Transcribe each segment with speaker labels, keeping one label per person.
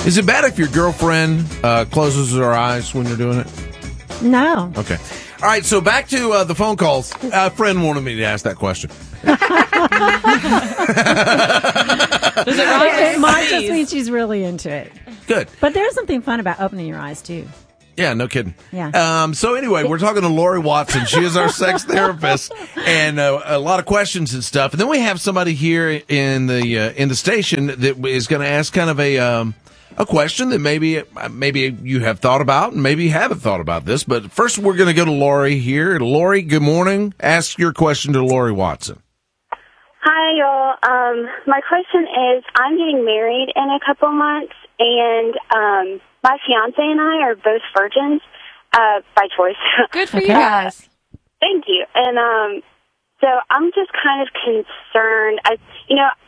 Speaker 1: Is it bad if your girlfriend closes her eyes when you're doing it?
Speaker 2: No.
Speaker 1: Okay. All right, so back to the phone calls. A friend wanted me to ask that question.
Speaker 2: It might just mean she's really into it.
Speaker 1: Good.
Speaker 2: But there's something fun about opening your eyes, too.
Speaker 1: Yeah, no kidding.
Speaker 2: Yeah.
Speaker 1: So anyway, we're talking to Laurie Watson. She is our sex therapist, and a lot of questions and stuff. And then we have somebody here in the station that is going to ask kind of a question that maybe you have thought about and maybe you haven't thought about this. But first, we're going to go to Laurie here. Laurie, good morning. Ask your question to Laurie Watson.
Speaker 3: Hi, y'all. My question is, I'm getting married in a couple months, and my fiance and I are both virgins by choice.
Speaker 4: Good for you guys.
Speaker 3: Thank you. And so I'm just kind of concerned. I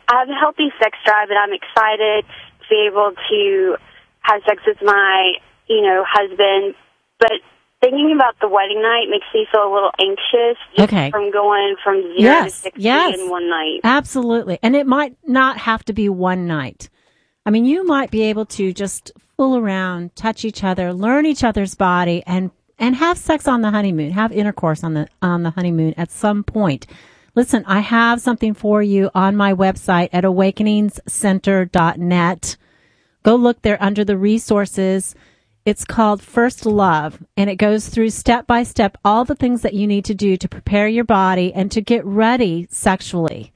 Speaker 3: have a healthy sex drive, and I'm excited to be able to have sex with my, husband. But thinking about the wedding night makes me feel a little anxious from going from 0 to 60 in one night.
Speaker 2: Absolutely. And it might not have to be one night. I mean, you might be able to just fool around, touch each other, learn each other's body, and have sex on the honeymoon, have intercourse on the honeymoon at some point. Listen, I have something for you on my website at awakeningscenter.net. Go look there under the resources. It's called First Love, and it goes through step by step all the things that you need to do to prepare your body and to get ready sexually.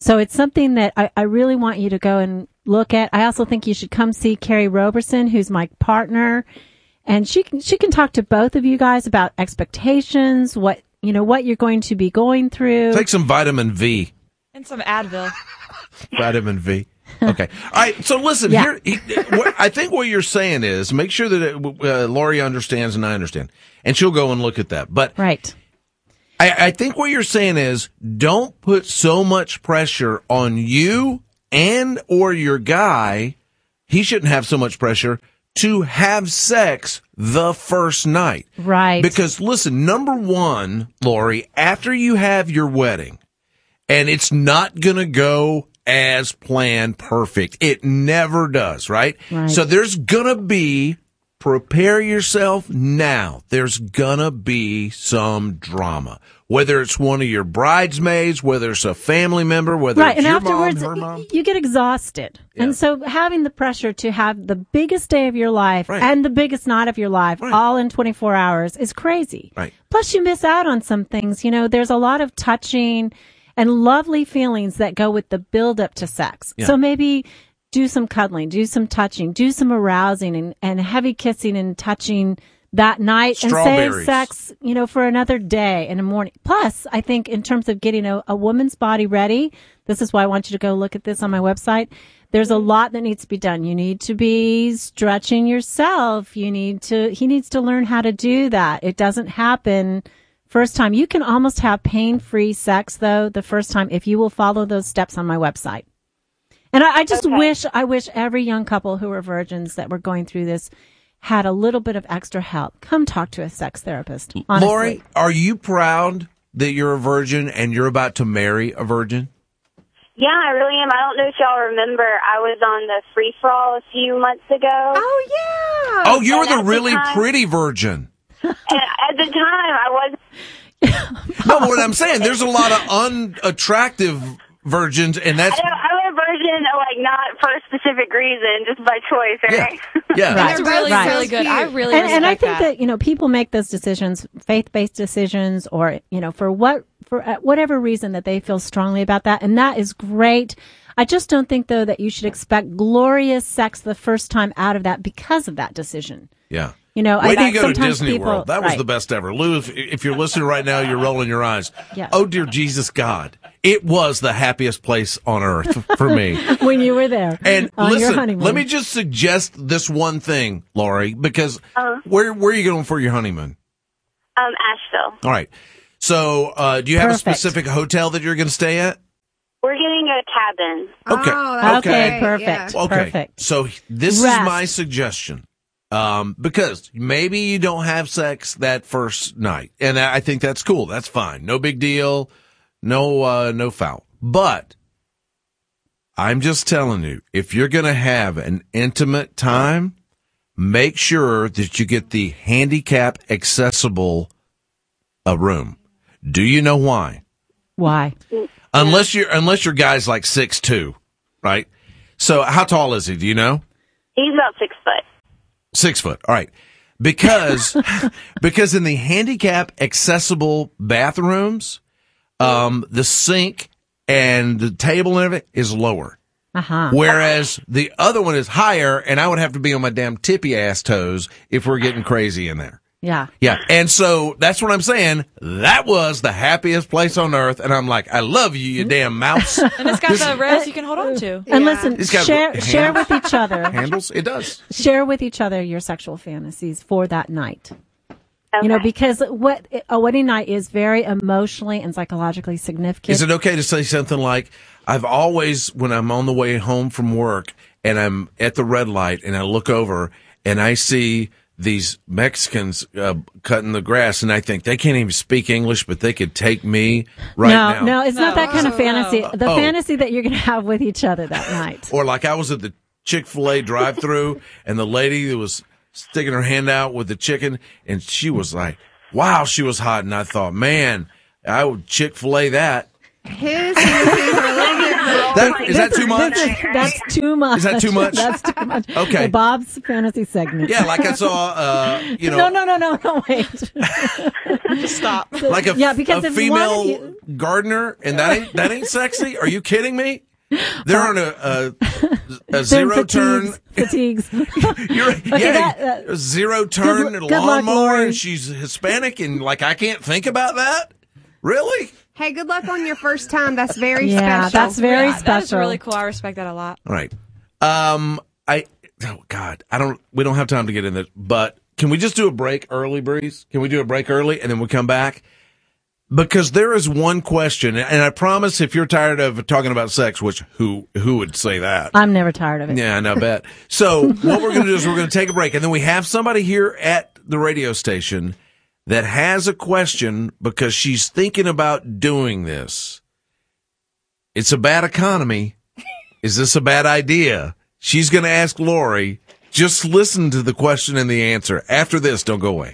Speaker 2: So it's something that I really want you to go and look at. I also think you should come see Carrie Roberson, who's my partner, and she can talk to both of you guys about expectations, what you're going to be going through.
Speaker 1: Take some vitamin V.
Speaker 4: And some Advil.
Speaker 1: Vitamin V. Okay. All right. So listen, here, I think what you're saying is make sure that Laurie understands and I understand, and she'll go and look at that. But
Speaker 2: right.
Speaker 1: I think what you're saying is don't put so much pressure on you and or your guy. He shouldn't have so much pressure to have sex the first night.
Speaker 2: Right.
Speaker 1: Because listen, number one, Laurie, after you have your wedding and it's not going to go as planned perfect. It never does, right? So there's going to be, prepare yourself now. There's going to be some drama. Whether it's one of your bridesmaids, whether it's a family member, whether it's your
Speaker 2: afterwards,
Speaker 1: mom, her mom.
Speaker 2: You get exhausted. Yeah. And so having the pressure to have the biggest day of your life and the biggest night of your life all in 24 hours is crazy.
Speaker 1: Right.
Speaker 2: Plus you miss out on some things. There's a lot of touching and lovely feelings that go with the build up to sex. Yeah. So maybe do some cuddling, do some touching, do some arousing and heavy kissing and touching that night and save sex, for another day in the morning. Plus, I think in terms of getting a woman's body ready, this is why I want you to go look at this on my website. There's a lot that needs to be done. You need to be stretching yourself. He needs to learn how to do that. It doesn't happen first time. You can almost have pain-free sex, though, the first time if you will follow those steps on my website. And I just wish every young couple who are virgins that were going through this had a little bit of extra help. Come talk to a sex therapist, honestly.
Speaker 1: Laurie, are you proud that you're a virgin and you're about to marry a virgin?
Speaker 3: Yeah, I really am. I don't know if y'all remember, I was on the free-for-all a few months ago.
Speaker 4: Oh, yeah.
Speaker 1: Oh, you were the really pretty virgin.
Speaker 3: And at the time, I wasn't.
Speaker 1: No, what I'm saying, there's a lot of unattractive virgins, and that's...
Speaker 3: I'm a virgin, not for a specific reason, just by choice, right?
Speaker 1: Yeah.
Speaker 4: That's really good. I really respect
Speaker 2: and I think that, people make those decisions, faith-based decisions, or, for whatever reason that they feel strongly about that, and that is great. I just don't think, though, that you should expect glorious sex the first time out of that because of that decision.
Speaker 1: Yeah.
Speaker 2: Wait
Speaker 1: till you go to Disney World. That was the best ever. Lou, if you're listening right now, you're rolling your eyes.
Speaker 2: Yeah.
Speaker 1: Oh, dear Jesus God. It was the happiest place on earth for me.
Speaker 2: When you were there.
Speaker 1: And
Speaker 2: on your
Speaker 1: listen,
Speaker 2: honeymoon.
Speaker 1: let me just suggest this one thing, Laurie, because where are you going for your honeymoon?
Speaker 3: Asheville.
Speaker 1: All right. So do you have a specific hotel that you're going to stay at?
Speaker 3: We're getting a cabin.
Speaker 1: Okay.
Speaker 2: Okay, perfect.
Speaker 1: Yeah. Okay.
Speaker 2: Perfect.
Speaker 1: So this is my suggestion. Because maybe you don't have sex that first night, and I think that's cool. That's fine. No big deal. No foul. But I'm just telling you, if you're going to have an intimate time, make sure that you get the handicap accessible room. Do you know why?
Speaker 2: Why?
Speaker 1: Unless your guy's like 6'2", right? So how tall is he? Do you know?
Speaker 3: He's about 6 foot.
Speaker 1: 6 foot. All right. Because in the handicap accessible bathrooms, the sink and the table and everything is lower.
Speaker 2: Uh-huh.
Speaker 1: Whereas the other one is higher, and I would have to be on my damn tippy ass toes if we're getting crazy in there.
Speaker 2: Yeah.
Speaker 1: Yeah. And so that's what I'm saying. That was the happiest place on earth. And I'm like, I love you, you damn mouse.
Speaker 4: And it's got the rails you can hold on to.
Speaker 2: And listen, share with each other.
Speaker 1: Handles? It does.
Speaker 2: Share with each other your sexual fantasies for that night.
Speaker 3: Okay.
Speaker 2: You know, because a wedding night is very emotionally and psychologically significant.
Speaker 1: Is it okay to say something like, I've always, when I'm on the way home from work and I'm at the red light and I look over and I see these Mexicans cutting the grass, and I think they can't even speak English, but they could take me now.
Speaker 2: No, it's not that kind of fantasy. The fantasy that you're going to have with each other that night.
Speaker 1: Or like I was at the Chick-fil-A drive-thru, and the lady that was sticking her hand out with the chicken, and she was like, wow, she was hot. And I thought, man, I would Chick-fil-A that.
Speaker 5: His fantasies are a little bit
Speaker 1: Is that too much?
Speaker 2: That's too much.
Speaker 1: Is that too much?
Speaker 2: That's too much.
Speaker 1: Okay.
Speaker 2: Bob's fantasy segment.
Speaker 1: Yeah, like I saw,
Speaker 2: No, wait.
Speaker 4: Just stop.
Speaker 1: Like a
Speaker 2: because if
Speaker 1: female gardener, and that ain't sexy? Are you kidding me? They're on a zero turn.
Speaker 2: Fatigues.
Speaker 1: A zero turn
Speaker 2: good
Speaker 1: lawnmower,
Speaker 2: luck, Laurie.
Speaker 1: and she's Hispanic, and like I can't think about that. Really?
Speaker 5: Hey, good luck on your first time. That's very
Speaker 2: special.
Speaker 5: special.
Speaker 2: That's very special.
Speaker 4: That is really cool. I respect that a lot.
Speaker 1: All right. We don't have time to get in this, but can we just do a break early, Breeze? Can we do a break early and then we come back? Because there is one question, and I promise if you're tired of talking about sex, which who would say that?
Speaker 2: I'm never tired of it.
Speaker 1: Yeah, I bet. So what we're going to do is we're going to take a break, and then we have somebody here at the radio station that has a question because she's thinking about doing this. It's a bad economy. Is this a bad idea? She's going to ask Laurie. Just listen to the question and the answer. After this, don't go away.